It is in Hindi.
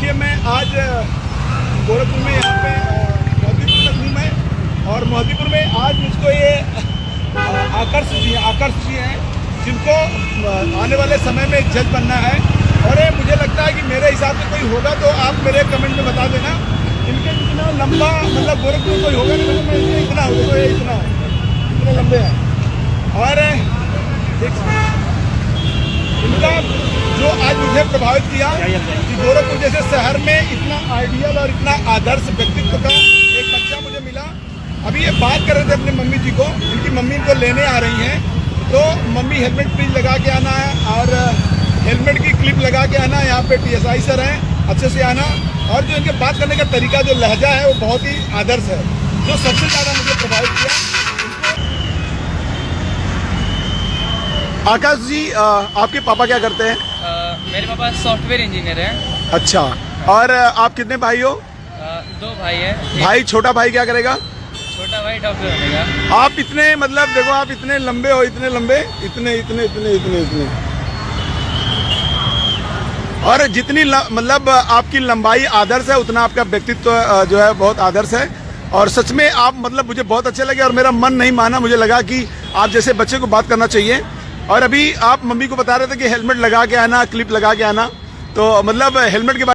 देखिए मैं आज गोरखपुर में यहाँ पे मोहद्दीपुर में हूँ मैं, और मोहद्दीपुर में आज मुझको ये आकर्ष जी हैं जिनको आने वाले समय में जज बनना है। और ये मुझे लगता है कि मेरे हिसाब से कोई होगा तो आप मेरे कमेंट में बता देना। इनके जितना लंबा मतलब गोरखपुर कोई होगा नहीं, मतलब मैं इतने लंबे हैं। और इनका जो आज मुझे प्रभावित किया कि गोरखपुर जैसे शहर में इतना आइडियल और इतना आदर्श व्यक्तित्व का एक बच्चा मुझे मिला। अभी ये बात कर रहे थे अपनी मम्मी जी को, इनकी मम्मी इनको लेने आ रही हैं, तो मम्मी हेलमेट प्लीज लगा के आना है और हेलमेट की क्लिप लगा के आना। यहाँ पे TSI सर हैं, अच्छे से आना। और जो इनके बात करने का तरीका, जो लहजा है, वो बहुत ही आदर्श है, जो सबसे ज़्यादा मुझे प्रभावित किया। आकाश जी, आपके पापा क्या करते हैं? मेरे पापा सॉफ्टवेयर इंजीनियर हैं। अच्छा, और आप कितने भाई हो? 2 भाई हैं। भाई, छोटा भाई क्या करेगा? छोटा भाई डॉक्टर बनेगा। आप इतने मतलब देखो, आप इतने लंबे हो, इतने लंबे, इतने और जितनी मतलब आपकी लंबाई आदर्श है, उतना आपका व्यक्तित्व जो है बहुत आदर्श है। और सच में आप मतलब मुझे बहुत अच्छे लगे और मेरा मन नहीं माना, मुझे लगा कि आप जैसे बच्चे को बात करना चाहिए। और अभी आप मम्मी को बता रहे थे कि हेलमेट लगा के आना, क्लिप लगा के आना, तो मतलब हेलमेट के